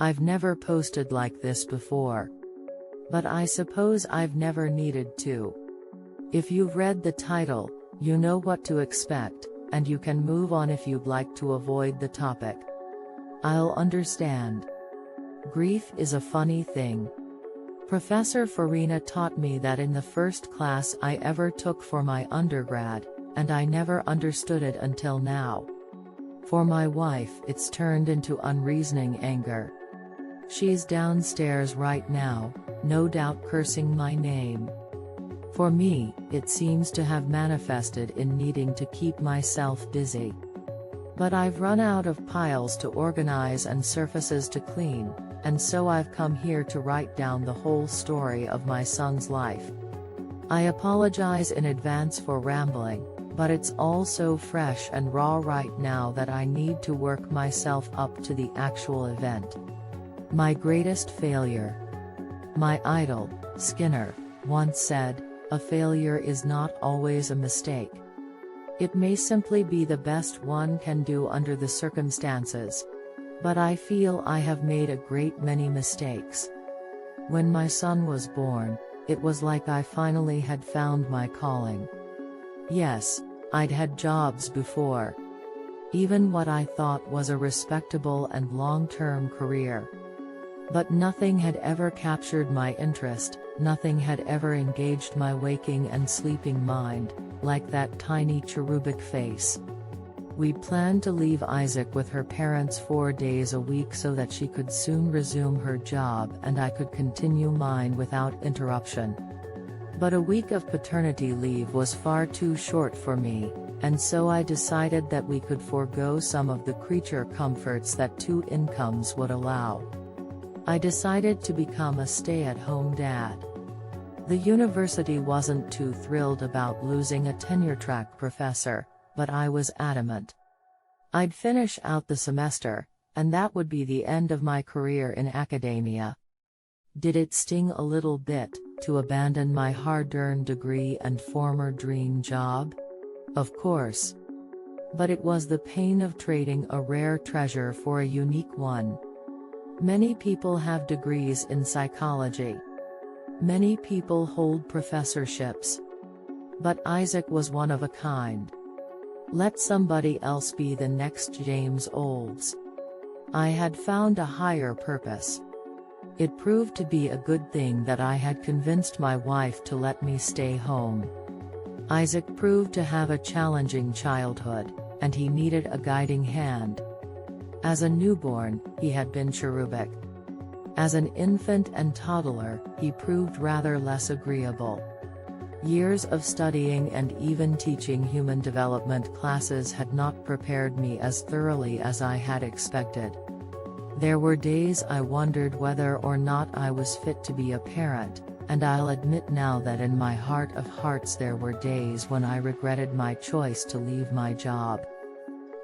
I've never posted like this before. But I suppose I've never needed to. If you've read the title, you know what to expect, and you can move on if you'd like to avoid the topic. I'll understand. Grief is a funny thing. Professor Farina taught me that in the first class I ever took for my undergrad, and I never understood it until now. For my wife, it's turned into unreasoning anger. She's downstairs right now, no doubt cursing my name. For me, it seems to have manifested in needing to keep myself busy. But I've run out of piles to organize and surfaces to clean, and so I've come here to write down the whole story of my son's life. I apologize in advance for rambling, but it's all so fresh and raw right now that I need to work myself up to the actual event. My greatest failure. My idol, Skinner, once said, "A failure is not always a mistake. It may simply be the best one can do under the circumstances." But I feel I have made a great many mistakes. When my son was born, it was like I finally had found my calling. Yes, I'd had jobs before. Even what I thought was a respectable and long-term career. But nothing had ever captured my interest, nothing had ever engaged my waking and sleeping mind, like that tiny cherubic face. We planned to leave Isaac with her parents 4 days a week so that she could soon resume her job and I could continue mine without interruption. But a week of paternity leave was far too short for me, and so I decided that we could forego some of the creature comforts that 2 incomes would allow. I decided to become a stay-at-home dad. The university wasn't too thrilled about losing a tenure-track professor, but I was adamant. I'd finish out the semester, and that would be the end of my career in academia. Did it sting a little bit, to abandon my hard-earned degree and former dream job? Of course. But it was the pain of trading a rare treasure for a unique one. Many people have degrees in psychology. Many people hold professorships. But Isaac was one of a kind. Let somebody else be the next James Olds. I had found a higher purpose. It proved to be a good thing that I had convinced my wife to let me stay home. Isaac proved to have a challenging childhood, and he needed a guiding hand. As a newborn, he had been cherubic. As an infant and toddler, he proved rather less agreeable. Years of studying and even teaching human development classes had not prepared me as thoroughly as I had expected. There were days I wondered whether or not I was fit to be a parent, and I'll admit now that in my heart of hearts there were days when I regretted my choice to leave my job.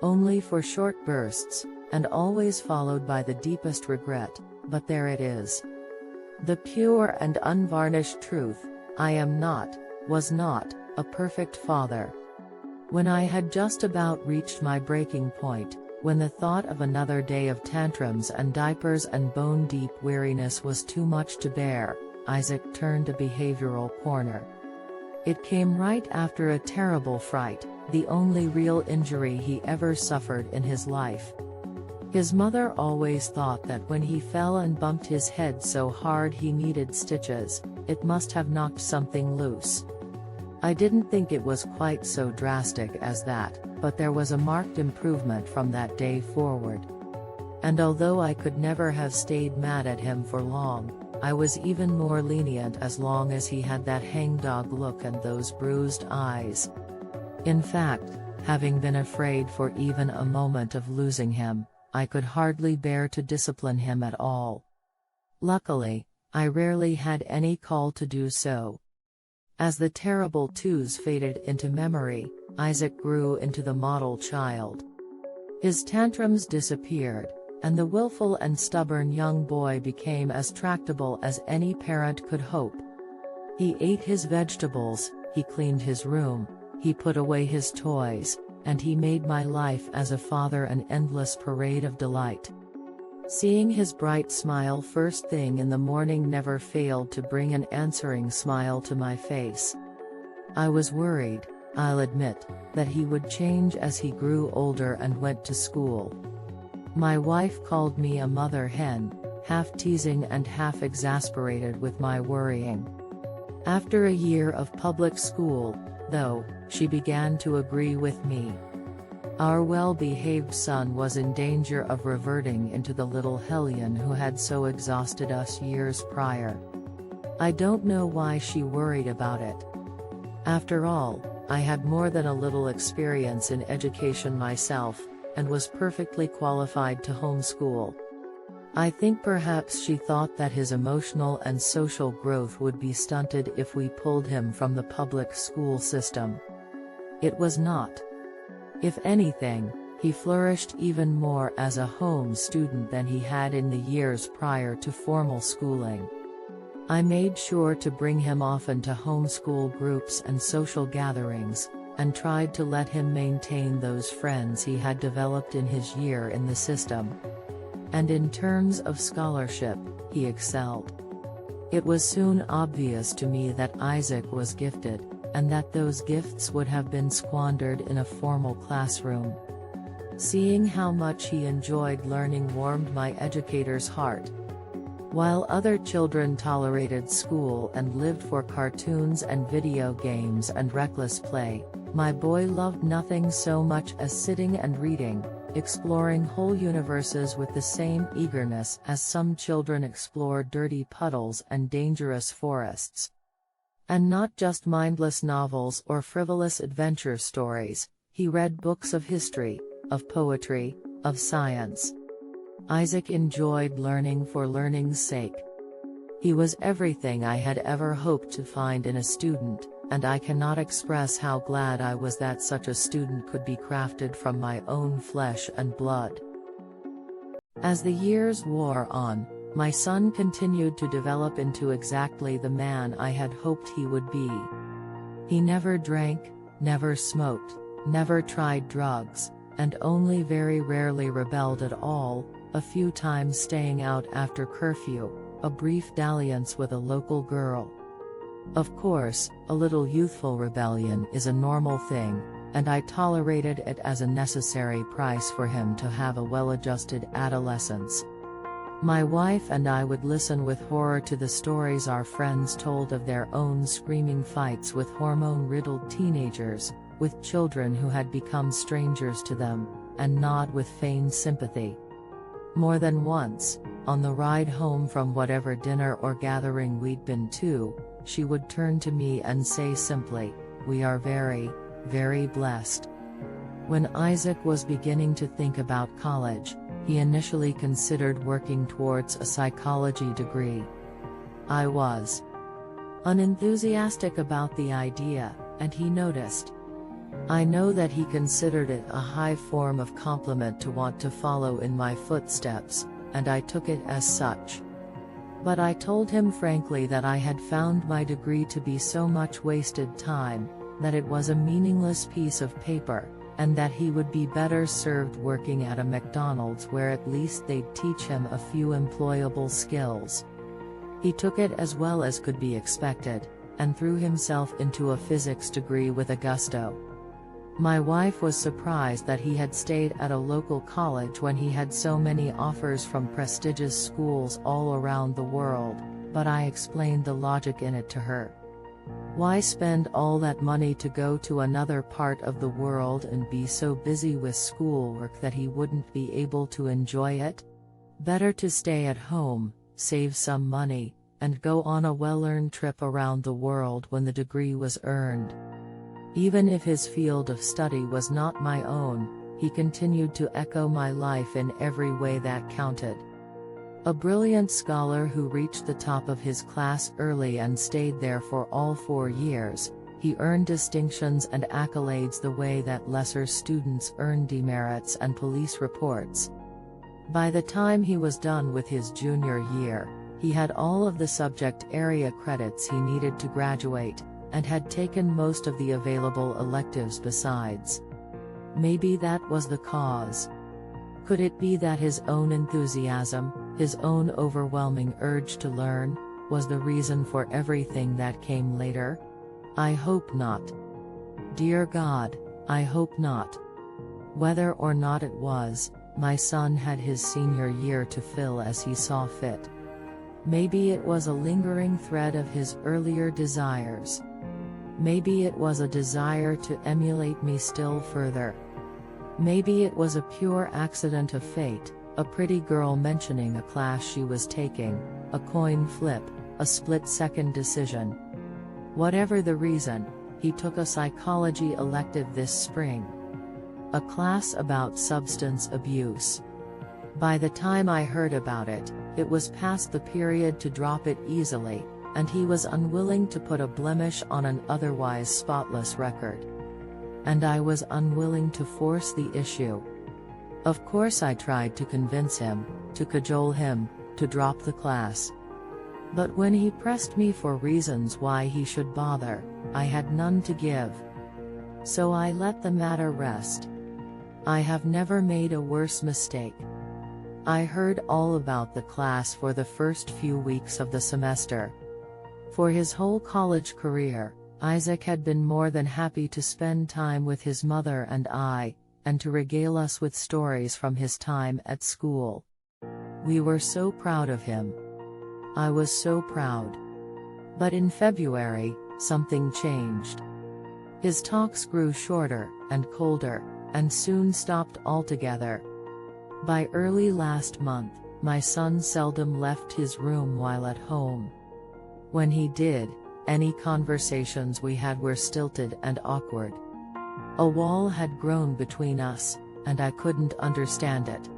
Only for short bursts, and always followed by the deepest regret, but there it is. The pure and unvarnished truth: I was not, a perfect father. When I had just about reached my breaking point, when the thought of another day of tantrums and diapers and bone-deep weariness was too much to bear, Isaac turned a behavioral corner. It came right after a terrible fright, the only real injury he ever suffered in his life. His mother always thought that when he fell and bumped his head so hard he needed stitches, it must have knocked something loose. I didn't think it was quite so drastic as that, but there was a marked improvement from that day forward. And although I could never have stayed mad at him for long, I was even more lenient as long as he had that hangdog look and those bruised eyes. In fact, having been afraid for even a moment of losing him, I could hardly bear to discipline him at all. Luckily, I rarely had any call to do so. As the terrible twos faded into memory, Isaac grew into the model child. His tantrums disappeared, and the willful and stubborn young boy became as tractable as any parent could hope. He ate his vegetables, he cleaned his room, he put away his toys, and he made my life as a father an endless parade of delight. Seeing his bright smile first thing in the morning never failed to bring an answering smile to my face. I was worried, I'll admit, that he would change as he grew older and went to school. My wife called me a mother hen, half teasing and half exasperated with my worrying. After a year of public school, though, she began to agree with me. Our well-behaved son was in danger of reverting into the little hellion who had so exhausted us years prior. I don't know why she worried about it. After all, I had more than a little experience in education myself, and was perfectly qualified to homeschool. I think perhaps she thought that his emotional and social growth would be stunted if we pulled him from the public school system. It was not. If anything, he flourished even more as a home student than he had in the years prior to formal schooling. I made sure to bring him often to homeschool groups and social gatherings, and tried to let him maintain those friends he had developed in his year in the system. And in terms of scholarship, he excelled. It was soon obvious to me that Isaac was gifted, and that those gifts would have been squandered in a formal classroom. Seeing how much he enjoyed learning warmed my educator's heart. While other children tolerated school and lived for cartoons and video games and reckless play, my boy loved nothing so much as sitting and reading, exploring whole universes with the same eagerness as some children explore dirty puddles and dangerous forests. And not just mindless novels or frivolous adventure stories, he read books of history, of poetry, of science. Isaac enjoyed learning for learning's sake. He was everything I had ever hoped to find in a student, and I cannot express how glad I was that such a student could be crafted from my own flesh and blood. As the years wore on, my son continued to develop into exactly the man I had hoped he would be. He never drank, never smoked, never tried drugs, and only very rarely rebelled at all, a few times staying out after curfew, a brief dalliance with a local girl. Of course, a little youthful rebellion is a normal thing, and I tolerated it as a necessary price for him to have a well-adjusted adolescence. My wife and I would listen with horror to the stories our friends told of their own screaming fights with hormone-riddled teenagers, with children who had become strangers to them, and nod with feigned sympathy. More than once, on the ride home from whatever dinner or gathering we'd been to, she would turn to me and say simply, "We are very, very blessed." When Isaac was beginning to think about college, he initially considered working towards a psychology degree. I was unenthusiastic about the idea, and he noticed. I know that he considered it a high form of compliment to want to follow in my footsteps, and I took it as such. But I told him frankly that I had found my degree to be so much wasted time, that it was a meaningless piece of paper, and that he would be better served working at a McDonald's where at least they'd teach him a few employable skills. He took it as well as could be expected, and threw himself into a physics degree with a gusto. My wife was surprised that he had stayed at a local college when he had so many offers from prestigious schools all around the world, but I explained the logic in it to her. Why spend all that money to go to another part of the world and be so busy with schoolwork that he wouldn't be able to enjoy it? Better to stay at home, save some money, and go on a well-earned trip around the world when the degree was earned. Even if his field of study was not my own, he continued to echo my life in every way that counted. A brilliant scholar who reached the top of his class early and stayed there for all 4 years, he earned distinctions and accolades the way that lesser students earn demerits and police reports. By the time he was done with his junior year, he had all of the subject area credits he needed to graduate, and had taken most of the available electives besides. Maybe that was the cause. Could it be that his own enthusiasm, his own overwhelming urge to learn, was the reason for everything that came later? I hope not. Dear God, I hope not. Whether or not it was, my son had his senior year to fill as he saw fit. Maybe it was a lingering thread of his earlier desires. Maybe it was a desire to emulate me still further. Maybe it was a pure accident of fate, a pretty girl mentioning a class she was taking, a coin flip, a split-second decision. Whatever the reason, he took a psychology elective this spring. A class about substance abuse. By the time I heard about it, it was past the period to drop it easily, and he was unwilling to put a blemish on an otherwise spotless record. And I was unwilling to force the issue. Of course I tried to convince him, to cajole him, to drop the class. But when he pressed me for reasons why he should bother, I had none to give. So I let the matter rest. I have never made a worse mistake. I heard all about the class for the first few weeks of the semester. For his whole college career, Isaac had been more than happy to spend time with his mother and I, and to regale us with stories from his time at school. We were so proud of him. I was so proud. But in February, something changed. His talks grew shorter and colder, and soon stopped altogether. By early last month, my son seldom left his room while at home. When he did, any conversations we had were stilted and awkward. A wall had grown between us, and I couldn't understand it.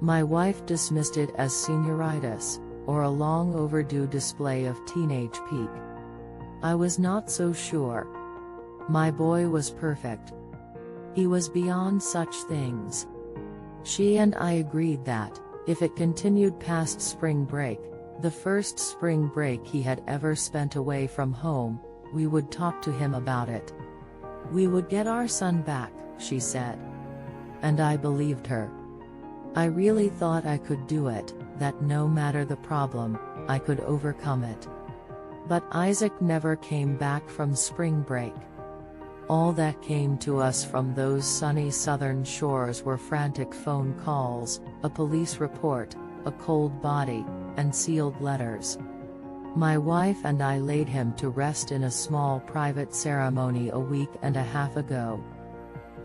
My wife dismissed it as senioritis, or a long overdue display of teenage pique. I was not so sure. My boy was perfect. He was beyond such things. She and I agreed that, if it continued past spring break, the first spring break he had ever spent away from home, we would talk to him about it. We would get our son back, she said. And I believed her. I really thought I could do it, that no matter the problem, I could overcome it. But Isaac never came back from spring break. All that came to us from those sunny southern shores were frantic phone calls, a police report, a cold body, and sealed letters. My wife and I laid him to rest in a small private ceremony a week and a half ago.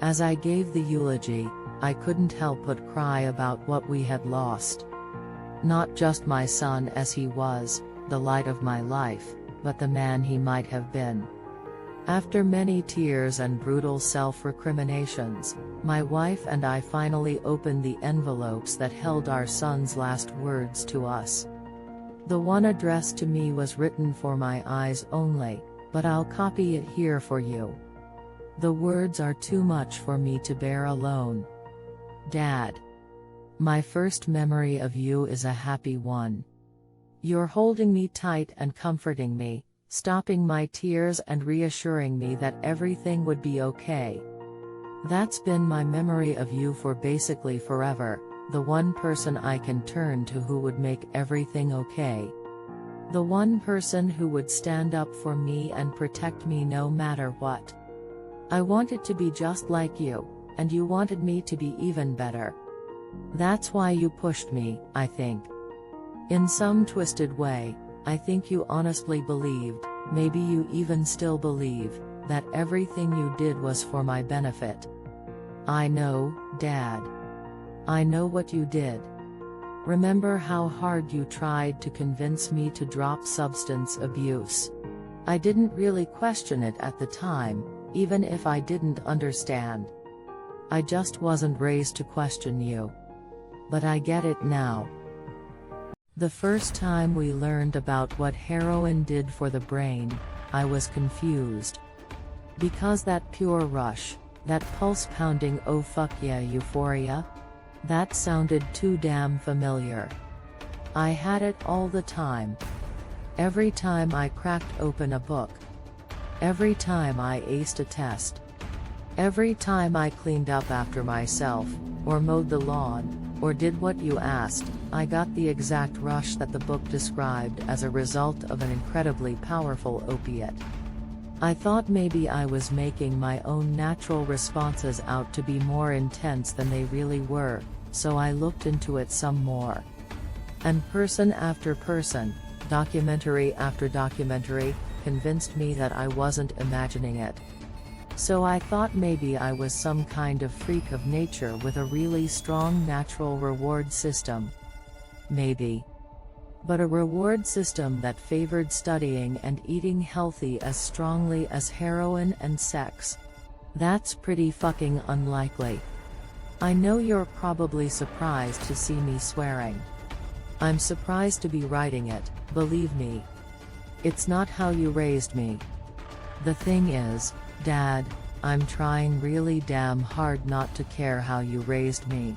As I gave the eulogy, I couldn't help but cry about what we had lost. Not just my son as he was, the light of my life, but the man he might have been. After many tears and brutal self-recriminations, my wife and I finally opened the envelopes that held our son's last words to us. The one addressed to me was written for my eyes only, but I'll copy it here for you. The words are too much for me to bear alone. Dad. My first memory of you is a happy one. You're holding me tight and comforting me, stopping my tears and reassuring me that everything would be okay. That's been my memory of you for basically forever, the one person I can turn to who would make everything okay. The one person who would stand up for me and protect me no matter what. I wanted to be just like you, and you wanted me to be even better. That's why you pushed me, I think. In some twisted way, I think you honestly believed, maybe you even still believe, that everything you did was for my benefit. I know, Dad. I know what you did. Remember how hard you tried to convince me to drop substance abuse. I didn't really question it at the time, even if I didn't understand. I just wasn't raised to question you. But I get it now. The first time we learned about what heroin did for the brain, I was confused. Because that pure rush, that pulse-pounding oh fuck yeah euphoria? That sounded too damn familiar. I had it all the time. Every time I cracked open a book. Every time I aced a test. Every time I cleaned up after myself, or mowed the lawn, or did what you asked, I got the exact rush that the book described as a result of an incredibly powerful opiate. I thought maybe I was making my own natural responses out to be more intense than they really were, so I looked into it some more. And person after person, documentary after documentary, convinced me that I wasn't imagining it. So I thought maybe I was some kind of freak of nature with a really strong natural reward system. Maybe. But a reward system that favored studying and eating healthy as strongly as heroin and sex. That's pretty fucking unlikely. I know you're probably surprised to see me swearing. I'm surprised to be writing it, believe me. It's not how you raised me. The thing is, Dad, I'm trying really damn hard not to care how you raised me.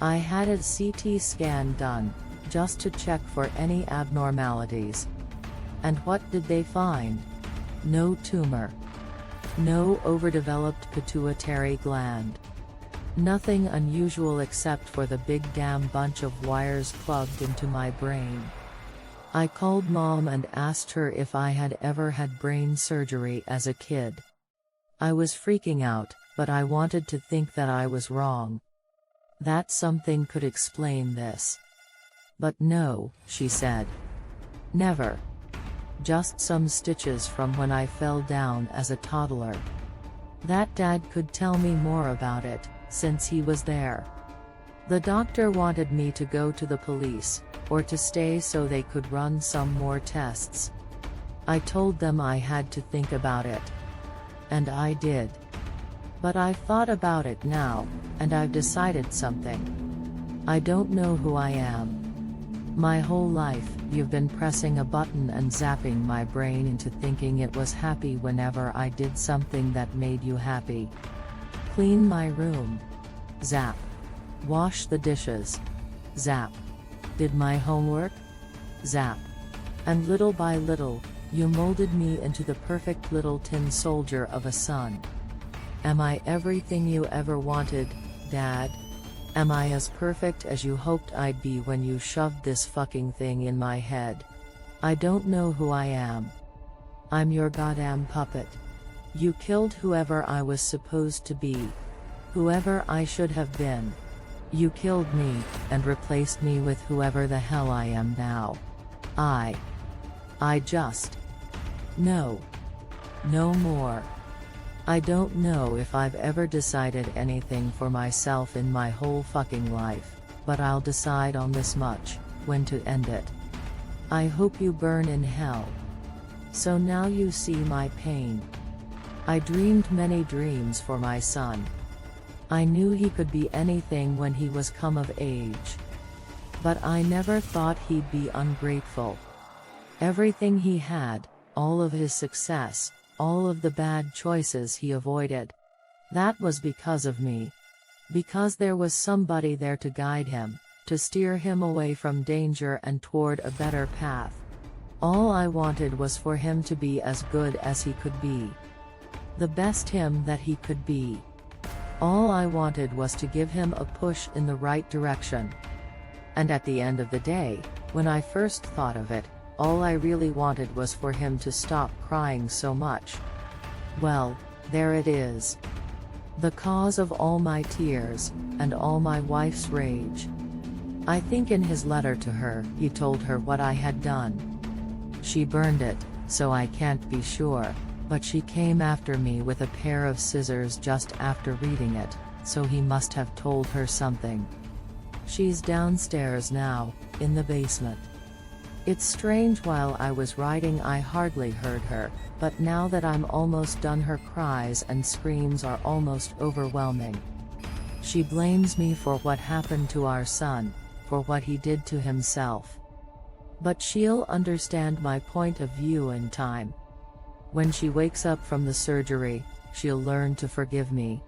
I had a CT scan done, just to check for any abnormalities. And what did they find? No tumor. No overdeveloped pituitary gland. Nothing unusual except for the big damn bunch of wires plugged into my brain. I called Mom and asked her if I had ever had brain surgery as a kid. I was freaking out, but I wanted to think that I was wrong. That something could explain this. But no, she said. Never. Just some stitches from when I fell down as a toddler. That Dad could tell me more about it, since he was there. The doctor wanted me to go to the police, or to stay so they could run some more tests. I told them I had to think about it. And I did. But I've thought about it now, and I've decided something. I don't know who I am. My whole life, you've been pressing a button and zapping my brain into thinking it was happy whenever I did something that made you happy. Clean my room. Zap. Wash the dishes. Zap. Did my homework? Zap. And little by little, you molded me into the perfect little tin soldier of a son. Am I everything you ever wanted, Dad? Am I as perfect as you hoped I'd be when you shoved this fucking thing in my head? I don't know who I am. I'm your goddamn puppet. You killed whoever I was supposed to be. Whoever I should have been. You killed me, and replaced me with whoever the hell I am now. I just. No. No more. I don't know if I've ever decided anything for myself in my whole fucking life, but I'll decide on this much, when to end it. I hope you burn in hell. So now you see my pain. I dreamed many dreams for my son. I knew he could be anything when he was come of age. But I never thought he'd be ungrateful. Everything he had, all of his success, all of the bad choices he avoided. That was because of me. Because there was somebody there to guide him, to steer him away from danger and toward a better path. All I wanted was for him to be as good as he could be. The best him that he could be. All I wanted was to give him a push in the right direction. And at the end of the day, when I first thought of it, all I really wanted was for him to stop crying so much. Well, there it is. The cause of all my tears, and all my wife's rage. I think in his letter to her, he told her what I had done. She burned it, so I can't be sure, but she came after me with a pair of scissors just after reading it, so he must have told her something. She's downstairs now, in the basement. It's strange, while I was writing I hardly heard her, but now that I'm almost done her cries and screams are almost overwhelming. She blames me for what happened to our son, for what he did to himself. But she'll understand my point of view in time. When she wakes up from the surgery, she'll learn to forgive me.